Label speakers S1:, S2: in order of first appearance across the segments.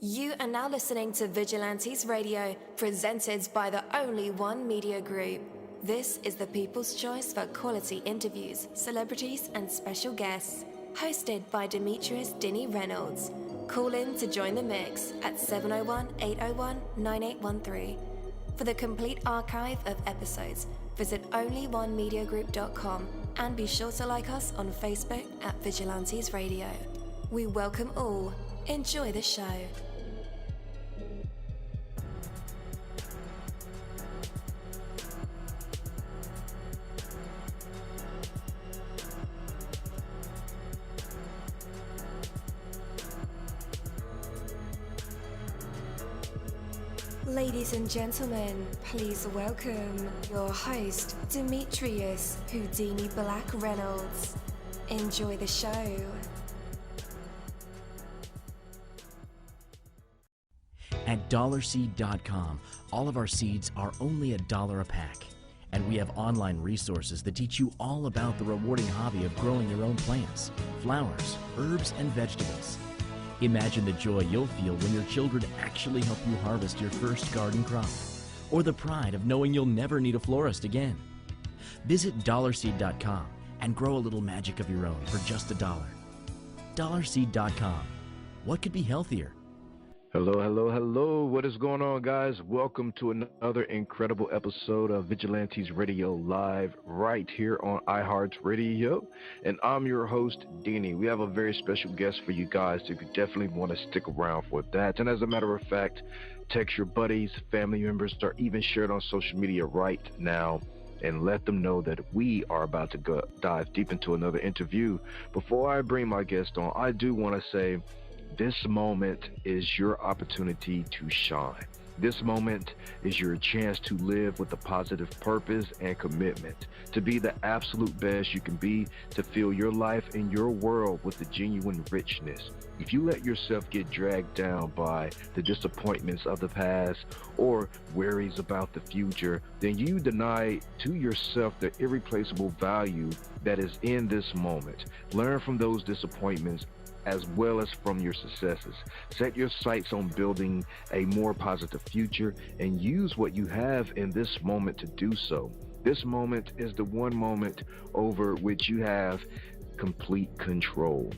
S1: You are now listening to Vigilantes Radio, presented by the Only One Media Group. This is the people's choice for quality interviews, celebrities, and special guests. Hosted by Demetrius Dinny Reynolds. Call in to join the mix at 701-801-9813. For the complete archive of episodes, visit onlyonemediagroup.com and be sure to like us on Facebook at Vigilantes Radio. We welcome all. Enjoy the show. Ladies and gentlemen, please welcome your host, Demetrius Houdini Black Reynolds. Enjoy the show.
S2: At dollarseed.com, all of our seeds are only $1 a pack. And we have online resources that teach you all about the rewarding hobby of growing your own plants, flowers, herbs, and vegetables. Imagine the joy you'll feel when your children actually help you harvest your first garden crop, or the pride of knowing you'll never need a florist again. Visit dollarseed.com and grow a little magic of your own for just $1. Dollarseed.com. What could be healthier?
S3: Hello. What is going on, guys? Welcome to another incredible episode of Vigilantes Radio Live right here on iHeartRadio. And I'm your host, Deanie. We have a very special guest for you guys, so you definitely want to stick around for that. And as a matter of fact, text your buddies, family members, or even share it on social media right now and let them know that we are about to dive deep into another interview. Before I bring my guest on, I do want to say, this moment is your opportunity to shine. This moment is your chance to live with a positive purpose and commitment, to be the absolute best you can be, to fill your life and your world with the genuine richness. If you let yourself get dragged down by the disappointments of the past or worries about the future, then you deny to yourself the irreplaceable value that is in this moment. Learn from those disappointments as well as from your successes. Set your sights on building a more positive future and use what you have in this moment to do so. This moment is the one moment over which you have complete control.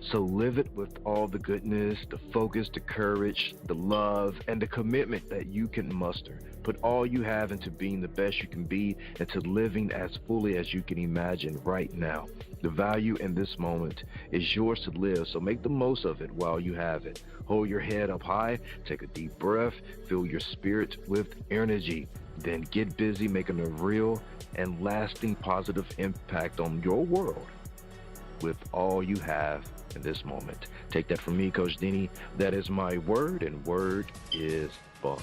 S3: So live it with all the goodness, the focus, the courage, the love, and the commitment that you can muster. Put all you have into being the best you can be and to living as fully as you can imagine right now. The value in this moment is yours to live, so make the most of it while you have it. Hold your head up high, take a deep breath, fill your spirit with energy. Then get busy making a real and lasting positive impact on your world with all you have in this moment. Take that from me, Coach Deanie. That is my word, and word is bond.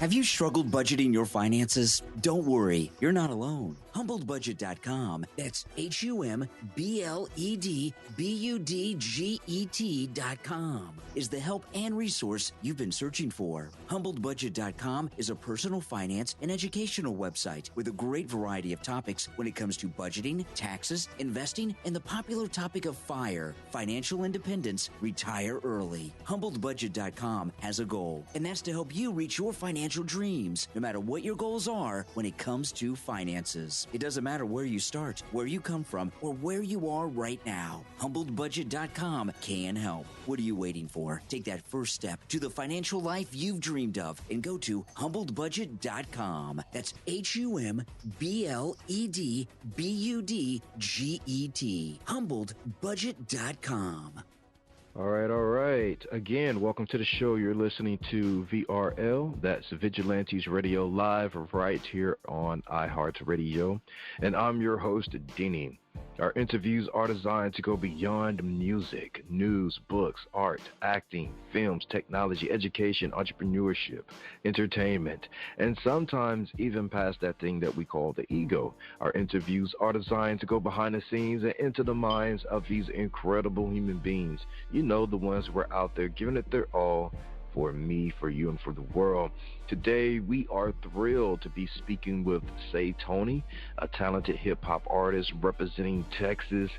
S4: Have you struggled budgeting your finances? Don't worry, you're not alone. HumbledBudget.com, that's HumbledBudget.com, is the help and resource you've been searching for. HumbledBudget.com is a personal finance and educational website with a great variety of topics when it comes to budgeting, taxes, investing, and the popular topic of FIRE, financial independence, retire early. HumbledBudget.com has a goal, and that's to help you reach your financial dreams, no matter what your goals are when it comes to finances. It doesn't matter where you start, where you come from, or where you are right now. HumbledBudget.com can help. What are you waiting for? Take that first step to the financial life you've dreamed of and go to HumbledBudget.com. That's HumbledBudget. HumbledBudget.com.
S3: All right. Again, welcome to the show. You're listening to VRL. That's Vigilantes Radio Live right here on iHeartRadio. And I'm your host, Deanie. Our interviews are designed to go beyond music, news, books, art, acting, films, technology, education, entrepreneurship, entertainment, and sometimes even past that thing that we call the ego. Our interviews are designed to go behind the scenes and into the minds of these incredible human beings. You know, the ones who are out there giving it their all, for me, for you, and for the world. Today, we are thrilled to be speaking with Say Tony, a talented hip-hop artist representing Texas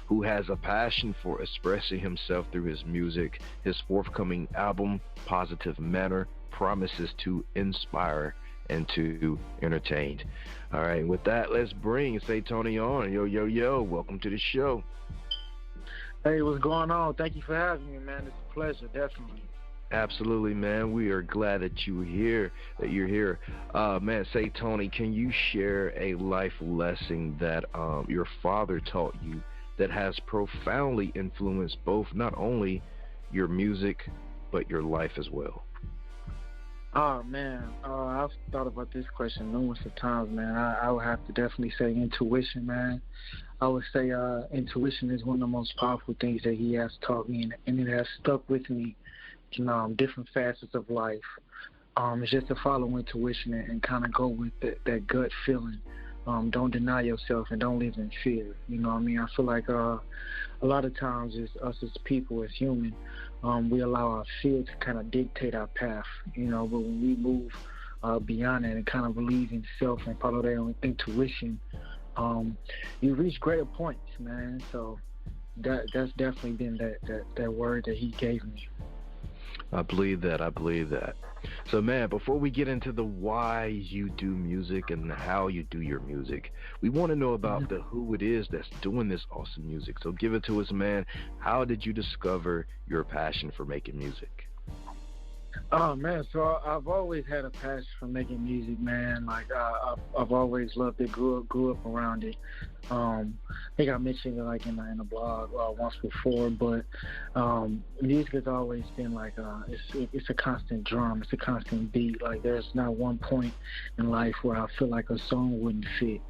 S3: who has a passion for expressing himself through his music. His forthcoming album, Positive Manner, promises to inspire and to entertain. All right, with that, let's bring Say Tony on. Yo, yo, yo, welcome to the show.
S5: Hey, what's going on? Thank you for having me, man. It's a pleasure, definitely.
S3: Absolutely, man. We are glad that you're here. Man, Say Tony, can you share a life lesson that your father taught you that has profoundly influenced both not only your music but your life as well?
S5: Oh, man. I've thought about this question numerous of times, man. I would have to definitely say intuition, man. I would say intuition is one of the most powerful things that he has taught me, and it has stuck with me in different facets of life. It's just to follow intuition and kind of go with that gut feeling. Don't deny yourself and don't live in fear. You know what I mean? I feel like a lot of times it's us as people, as human, we allow our fear to kind of dictate our path, but when we move beyond that and kind of believe in self and follow their own intuition, you reach greater points, man. So that's definitely been that word that he gave me.
S3: I believe that. So, man, before we get into the why you do music and how you do your music, we want to know about the who it is that's doing this awesome music. So give it to us, man. How did you discover your passion for making music?
S5: Oh, man, so I've always had a passion for making music, man. Like, I've always loved it, grew up around it. I think I mentioned it, like, in the blog once before, but music has always been, like, it's a constant drum. It's a constant beat. Like, there's not one point in life where I feel like a song wouldn't fit.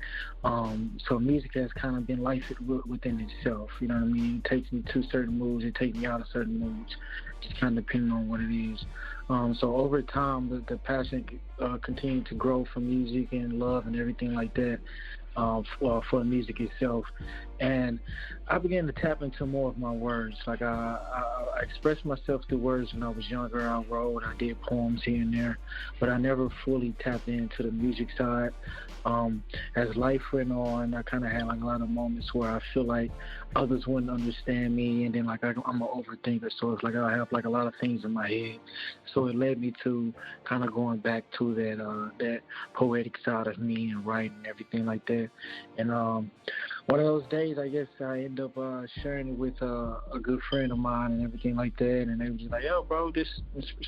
S5: So music has kind of been life within itself, you know what I mean? It takes me to certain moods. It takes me out of certain moods, just kind of depending on what it is. So over time, the passion continued to grow for music and love and everything like that for the music itself. And I began to tap into more of my words. Like I expressed myself through words when I was younger. I wrote, I did poems here and there, but I never fully tapped into the music side. As life went on, I kind of had like a lot of moments where I feel like others wouldn't understand me, and then like I'm an overthinker, so it's like I have like a lot of things in my head. So it led me to kind of going back to that poetic side of me and writing and everything like that. And one of those days, I guess I end up sharing it with a good friend of mine and everything like that, and they were just like, "Yo, bro, this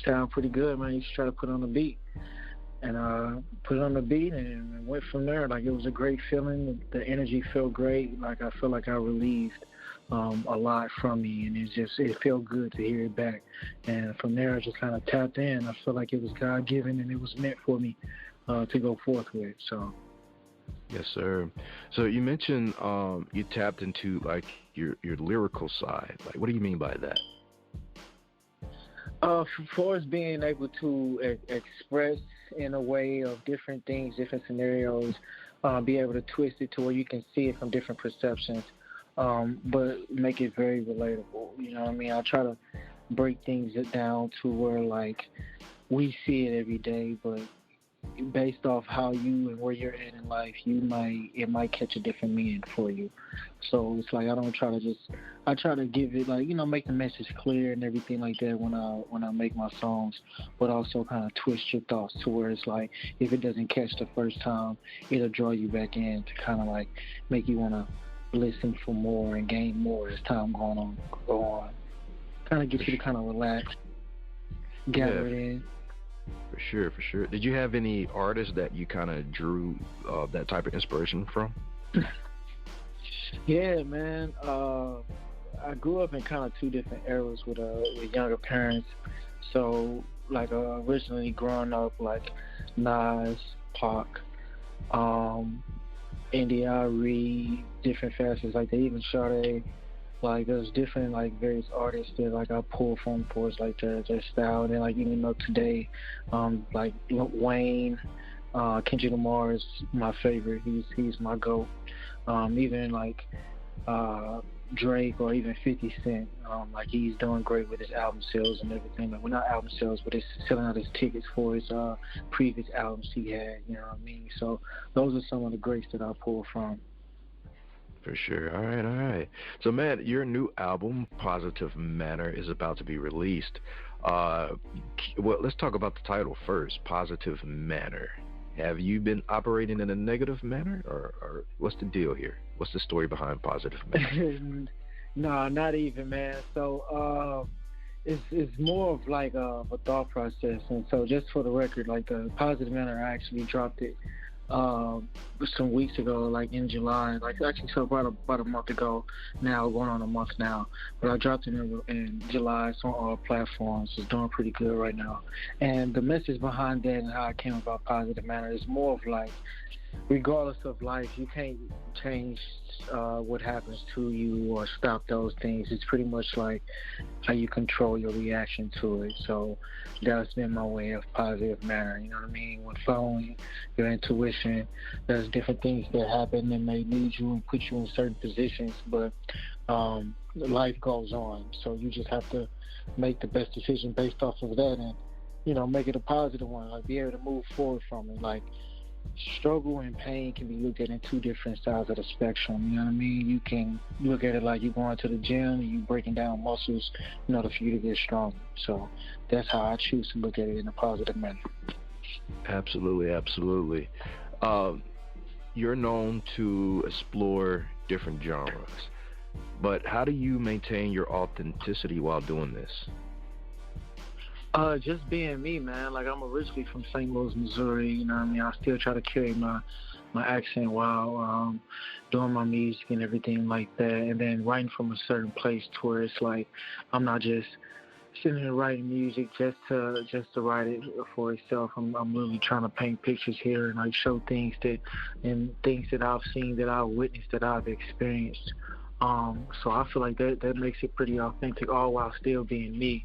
S5: sounds pretty good, man. You should try to put it on the beat." And put it on the beat and went from there. Like, it was a great feeling. The energy felt great. Like, I felt like I relieved a lot from me, and it felt good to hear it back. And from there, I just kind of tapped in. I felt like it was God-given, and it was meant for me to go forth with. So.
S3: Yes, sir. So you mentioned you tapped into like your lyrical side. Like, what do you mean by that?
S5: For us being able to express in a way of different things, different scenarios, be able to twist it to where you can see it from different perceptions, but make it very relatable. You know what I mean? I try to break things down to where, like, we see it every day, but based off how you and where you're at in life, it might catch a different meaning for you. So it's like I try to give it, like, make the message clear and everything like that when I make my songs, but also kind of twist your thoughts to where it's like, if it doesn't catch the first time, it'll draw you back in to kind of like make you want to listen for more and gain more as time go on. Kind of get you to kind of relax, gather it in.
S3: For sure. Did you have any artists that you kind of drew that type of inspiration from?
S5: Yeah, man. I grew up in kind of two different eras with younger parents. So, like, originally growing up, like, Nas, Pac, N.D.R.E., different facets, like, they even Sade. Like, there's different, like, various artists that, like, I pull from for like their style. And then, like, even though today, like, Wayne, Kendrick Lamar is my favorite. He's my GOAT. Even, like, Drake or even 50 Cent. Like he's doing great with his album sales and everything. Like, well, not album sales, but it's selling out his tickets for his previous albums he had. You know what I mean? So those are some of the greats that I pull from.
S3: For sure. All right, all right. So, man, your new album, Positive Manner, is about to be released. Well, let's talk about the title first, Positive Manner. Have you been operating in a negative manner, or what's the deal here? What's the story behind Positive Manner?
S5: No, not even, man. So it's more of like a thought process. And so just for the record, like the Positive Manner, I actually dropped it some weeks ago, like in July, like actually so about a month ago now, going on a month now. But I dropped it in July. It's on all platforms. It's doing pretty good right now. And the message behind that and how I came about Positive Manner is more of like, regardless of life, you can't change what happens to you or stop those things. It's pretty much like how you control your reaction to it. So that's been my way of Positive Manner. You know what I mean? When following your intuition, there's different things that happen that may lead you and put you in certain positions, but life goes on. So you just have to make the best decision based off of that and, you know, make it a positive one. Like, be able to move forward from it. Like, struggle and pain can be looked at in two different sides of the spectrum. You know what I mean? You can look at it like you're going to the gym and you're breaking down muscles in order for you to get stronger. So that's how I choose to look at it in a positive manner.
S3: Absolutely, absolutely. You're known to explore different genres, but how do you maintain your authenticity while doing this?
S5: Just being me, man. Like, I'm originally from St. Louis, Missouri. You know what I mean? I still try to carry my accent while doing my music and everything like that. And then writing from a certain place to where it's like I'm not just sitting here writing music just to write it for itself. I'm literally trying to paint pictures here and like show things that I've seen, that I've witnessed, that I've experienced. So I feel like that makes it pretty authentic, all while still being me.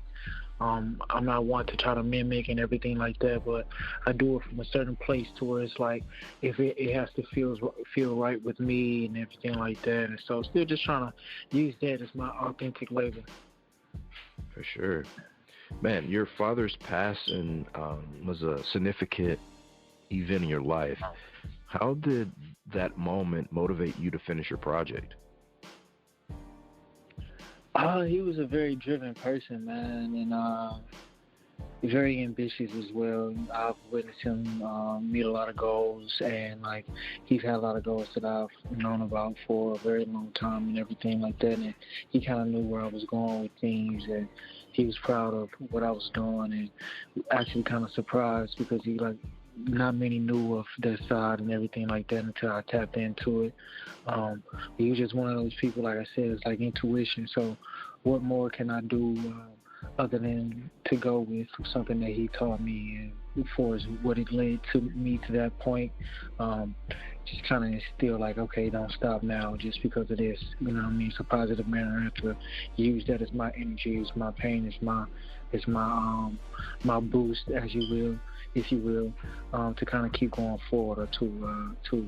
S5: I'm not one to try to mimic and everything like that, but I do it from a certain place to where it's like if it has to feel right with me and everything like that. And so still just trying to use that as my authentic label.
S3: For sure. Man, your father's passing was a significant event in your life. How did that moment motivate you to finish your project?
S5: He was a very driven person, man, and very ambitious as well. I've witnessed him meet a lot of goals, and like he's had a lot of goals that I've known about for a very long time and everything like that. And he kind of knew where I was going with things, and he was proud of what I was doing, and actually kind of surprised because he like not many knew of that side and everything like that until I tapped into it. He was just one of those people, like I said, it's like intuition. So what more can I do other than to go with something that he taught me, and for what it led to me to that point, just kind of instill like, okay, don't stop now just because of this. You know what I mean? It's a Positive Manner. I have to use that as my energy, as my pain, as my boost, as you will, if you will, to kind of keep going forward, or to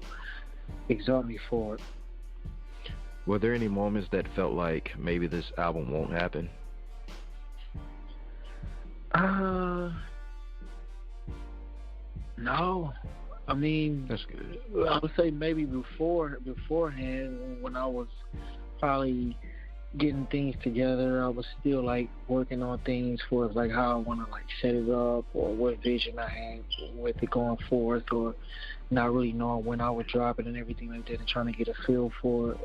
S5: exalt me forward.
S3: Were there any moments that felt like maybe this album won't happen?
S5: No. I mean,
S3: that's good.
S5: I would say maybe beforehand, when I was probably getting things together, I was still like working on things for like how I want to like set it up, or what vision I had with it going forth, or not really knowing when I would drop it and everything like that, and trying to get a feel for it.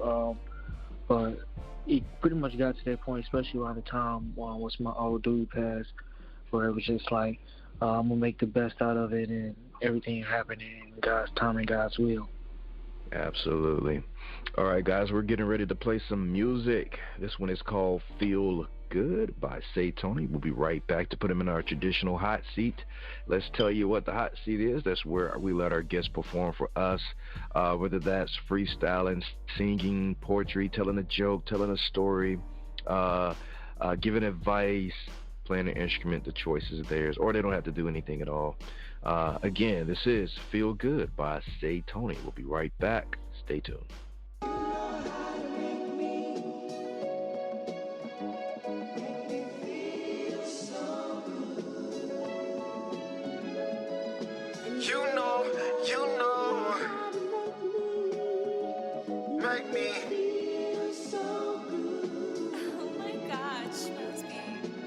S5: But it pretty much got to that point, especially around the time once my old dude passed, where it was just like I'm gonna make the best out of it, and everything happening in God's time and God's will.
S3: Absolutely. All right, guys, we're getting ready to play some music. This one is called Feel Good by Say Tony. We'll be right back to put him in our traditional hot seat. Let's tell you what the hot seat is. That's where we let our guests perform for us, whether that's freestyling, singing, poetry, telling a joke, telling a story, giving advice, playing an instrument. The choice is theirs, or they don't have to do anything at all. Again, this is Feel Good by Say Tony. We'll be right back. Stay tuned.
S6: You know, make me.
S1: Oh my gosh,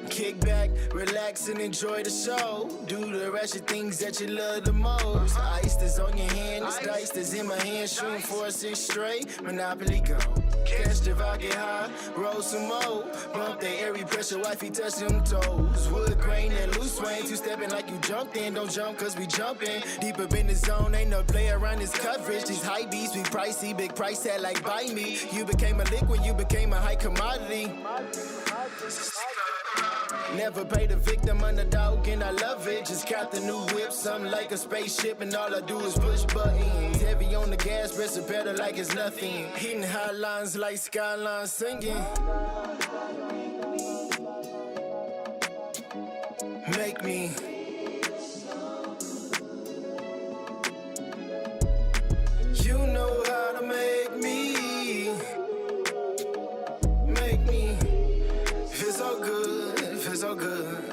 S6: Kick back, relax, and enjoy the show. Do the ratchet things that you love the most. Ice that's on your hand, it's dice that's in my hand. Shooting for a 6 straight, Monopoly go. Catch the vibe, get high, roll some more. Bump the airy pressure, wifey touch them toes. Wood grain and loose swing, 2-stepping like you jumped in. Don't jump cause we jumping. Deep up in the zone, ain't no play around this coverage. These high beats, we pricey, big price tag like buy me. You became a liquid, you became a high commodity. Never pay the victim, underdog, and I love it. Just got the new whip, something like a spaceship, and all I do is push buttons. Heavy on the gas, press the pedal like it's nothing. Hitting high lines like Skyline singing. Make me. You know how to make me. Make me. Feel so good, feel so good.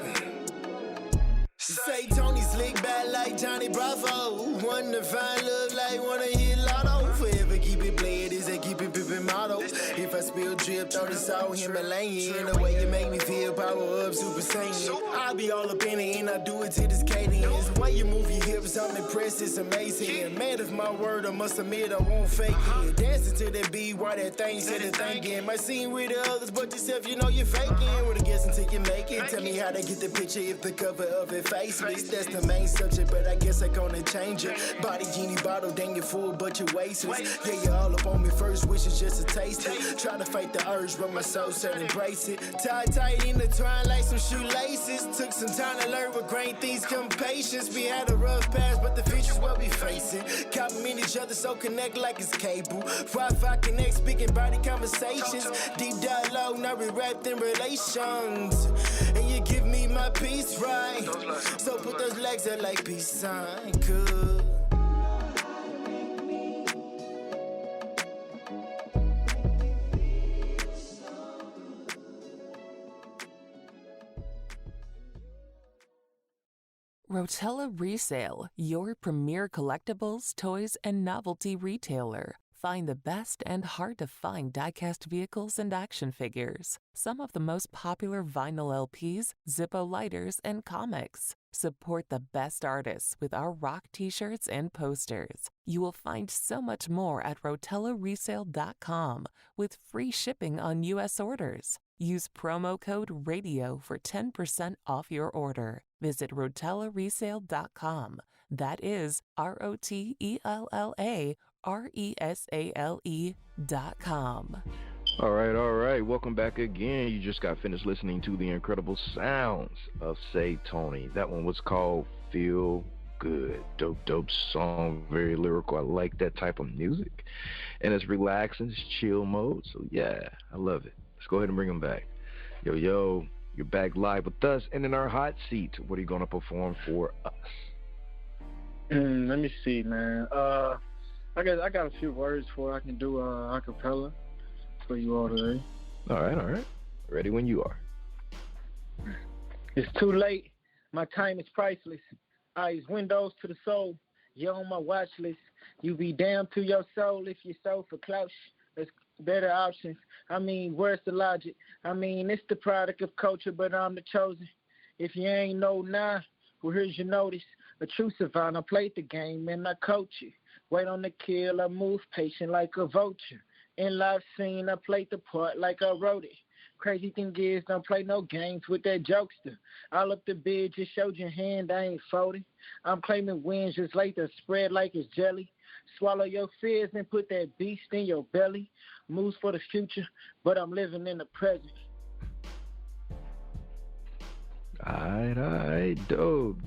S6: Say Tony slick back like Johnny Bravo. One to find love like wanna hit lotto. Forever keep it playing, is that keep it pimpin' motto. If I spill drip, throw this out Himalayan. The way you make me feel, power up, Super Saiyan. I be all up in it and I do it to this cadence. The way you move your hips, I'm impressed, it's amazing. Man of my word, I must admit I won't fake it. Dancing to that beat, why that thing said the thinking. Might seem with the others, but yourself, you know you're faking. With a guess until you make it. Tell me how to get the picture if the cover of it faceless. That's the main subject, but I guess I gonna change it. Body genie bottle, dang you full, but you're wasteless. Yeah, you all up on me, first wish is just to taste it. Try to fight the urge, but my soul said embrace it. Tight, intertwined like some shoelaces. Took some time to learn what great things come patience. We had a rough past, but the future's what we facing. Compliment each other so connect like it's cable. Wi-Fi connect, speaking body conversations. Deep dialogue, now we wrapped in relations. And you give me my peace, right? So put those legs out like peace sign, good.
S7: Rotella Resale, your premier collectibles, toys, and novelty retailer. Find the best and hard-to-find die-cast vehicles and action figures. Some of the most popular vinyl LPs, Zippo lighters, and comics. Support the best artists with our rock t-shirts and posters. You will find so much more at RotellaResale.com with free shipping on U.S. orders. Use promo code RADIO for 10% off your order. Visit RotellaResale.com. That is RotellaResale.com.
S3: All right. Welcome back again. You just got finished listening to the incredible sounds of Say Tony. That one was called Feel Good. Dope song. Very lyrical. I like that type of music. And it's relaxing. It's chill mode. So, yeah, I love it. Let's go ahead and bring them back. Yo, you're back live with us and in our hot seat. What are you going to perform for us?
S5: Let me see, man. I got a few words for it. I can do a cappella for you all today.
S3: All right. Ready when you are.
S5: It's too late. My time is priceless. Eyes windows to the soul. You're on my watch list. You be damned to your soul if you sold for clout. There's better options. I mean, where's the logic? I mean, it's the product of culture, but I'm the chosen. If you ain't know now, well, here's your notice. A true savant, I played the game and I coach it. Wait on the kill, I move patient like a vulture. In live scene, I played the part like I wrote it. Crazy thing is, don't play no games with that jokester. All up the bid, just showed your hand, I ain't folding. I'm claiming wins just like the spread like it's jelly. Swallow your fears and put that beast in your belly. Moves for the future, but I'm living in the present.
S3: All right. Dope.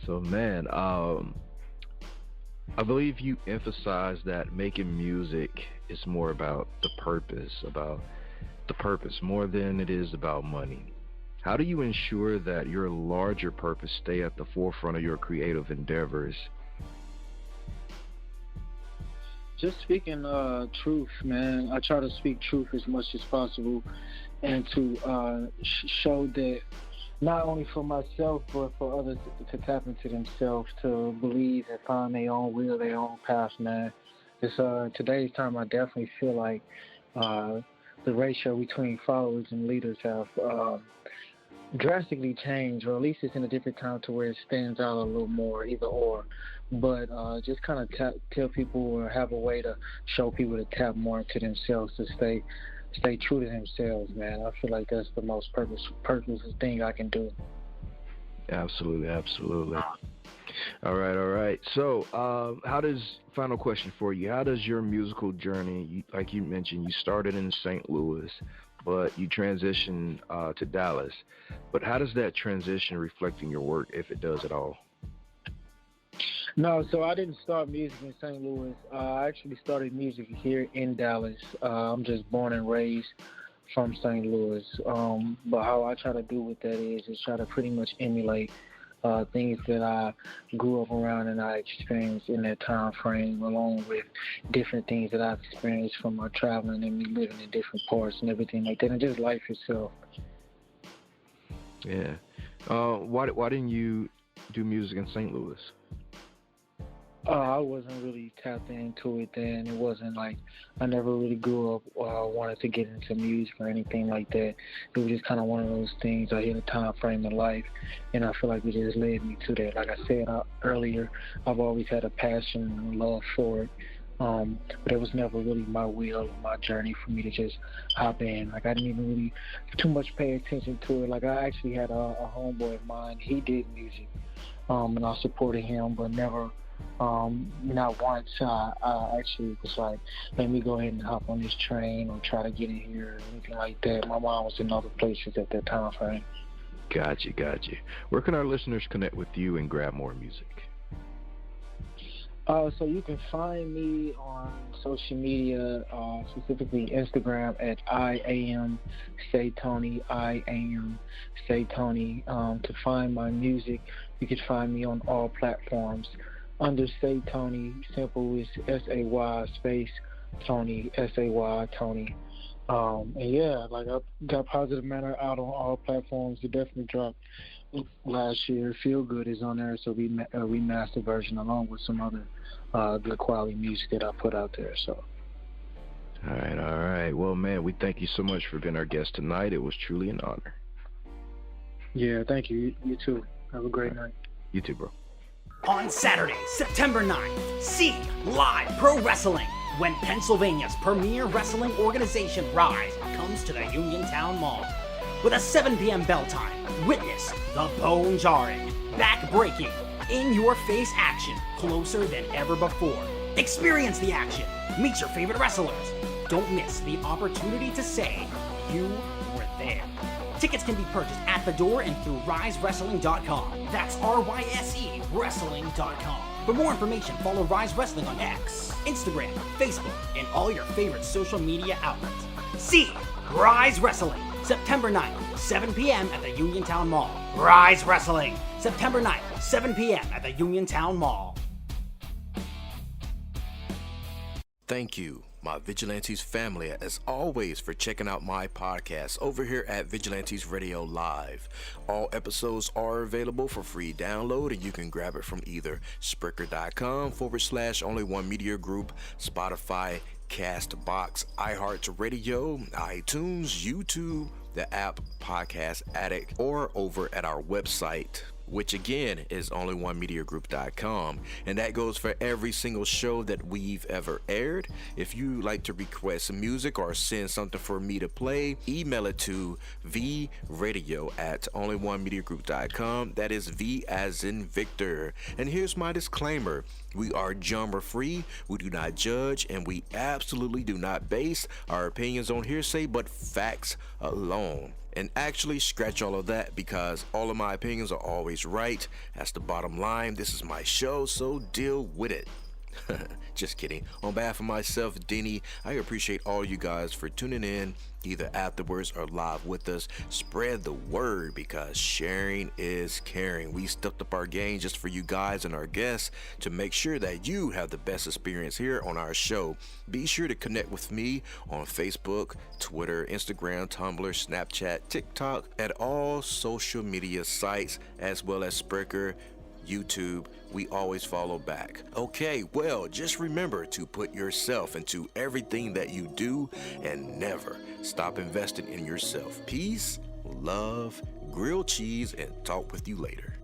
S3: So, man, I believe you emphasize that making music is more about the purpose more than it is about money. How do you ensure that your larger purpose stay at the forefront of your creative endeavors?
S5: Just speaking truth, man. I try to speak truth as much as possible and to show that not only for myself, but for others to tap into themselves, to believe and find their own will, their own path, man. It's today's time. I definitely feel like the ratio between followers and leaders have drastically changed, or at least it's in a different time to where it stands out a little more, either or. But just kind of tell people or have a way to show people to tap more into themselves, to stay true to themselves, man. I feel like that's the most purposeful thing I can do.
S3: Absolutely. All right. So, final question for you, how does your musical journey, like you mentioned, you started in St. Louis, but you transitioned to Dallas. But how does that transition reflect in your work, if it does at all?
S5: No, so I didn't start music in St. Louis. I actually started music here in Dallas. I'm just born and raised from St. Louis. But how I try to do with that is try to pretty much emulate things that I grew up around and I experienced in that time frame, along with different things that I've experienced from my traveling and me living in different parts and everything like that, and just life itself.
S3: Yeah. Why didn't you do music in St. Louis?
S5: I wasn't really tapped into it then. It wasn't like I never really grew up wanted to get into music or anything like that. It was just kind of one of those things. I hit a time frame in life, and I feel like it just led me to that. Like I said earlier, I've always had a passion and a love for it, but it was never really my will or my journey for me to just hop in. Like I didn't even really too much pay attention to it. Like I actually had a homeboy of mine. He did music, and I supported him, but never. Not once I actually was like, let me go ahead and hop on this train or try to get in here or anything like that. My mom was in other places at that time frame.
S3: Gotcha. Where can our listeners connect with you and grab more music?
S5: So you can find me on social media, specifically Instagram at IamSayTony. To find my music, you can find me on all platforms. Under Say Tony, simple is SAY space Tony, SAY Tony. And yeah, like I got Positive Manner out on all platforms. It definitely dropped last year. Feel Good is on there, so we remastered version along with some other good quality music that I put out there. So.
S3: All right. Well, man, we thank you so much for being our guest tonight. It was truly an honor.
S5: Yeah, thank you. You too. Have a great night.
S3: You too, bro.
S8: On Saturday, September 9th, see live pro wrestling when Pennsylvania's premier wrestling organization, Rise, comes to the Uniontown Mall. With a 7 p.m. bell time, witness the bone-jarring, back-breaking, in-your-face action closer than ever before. Experience the action. Meet your favorite wrestlers. Don't miss the opportunity to say you were there. Tickets can be purchased at the door and through RiseWrestling.com. That's RYSE Wrestling.com. For more information, follow Rise Wrestling on X, Instagram, Facebook, and all your favorite social media outlets. See Rise Wrestling, September 9th, 7 p.m. at the Uniontown Mall. Rise Wrestling, September 9th, 7 p.m. at the Uniontown Mall.
S9: Thank you, my Vigilantes family, as always, for checking out my podcast over here at Vigilantes Radio Live. All episodes are available for free download, and you can grab it from either Spreaker.com/Only One Media Group, Spotify, Castbox, iHeartRadio, iTunes, YouTube, the app Podcast Addict, or over at our website, which again is onlyonemediagroup.com, and that goes for every single show that we've ever aired. If you like to request music or send something for me to play, email it to vradio@onlyonemediagroup.com. That is V as in Victor. And here's my disclaimer: we are genre free, we do not judge, and we absolutely do not base our opinions on hearsay but facts alone. And actually, scratch all of that, because all of my opinions are always right. That's the bottom line. This is my show, so deal with it. Just kidding. On behalf of myself, Denny, I appreciate all you guys for tuning in, either afterwards or live with us. Spread the word because sharing is caring. We stepped up our game just for you guys and our guests to make sure that you have the best experience here on our show. Be sure to connect with me on Facebook, Twitter, Instagram, Tumblr, Snapchat, TikTok, at all social media sites, as well as Spreaker, YouTube. We always follow back. Okay, well, just remember to put yourself into everything that you do and never stop investing in yourself. Peace, love, grilled cheese, and talk with you later.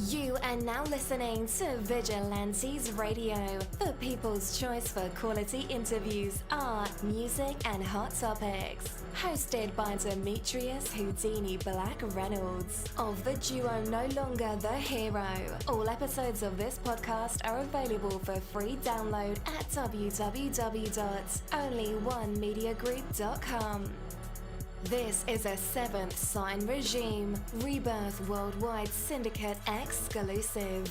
S1: You are now listening to Vigilantes Radio, the people's choice for quality interviews, art, music, and hot topics. Hosted by Demetrius Houdini Black Reynolds of the duo No Longer the Hero. All episodes of this podcast are available for free download at www.onlyonemediagroup.com. This is a Seventh Sign Regime Rebirth Worldwide Syndicate exclusive.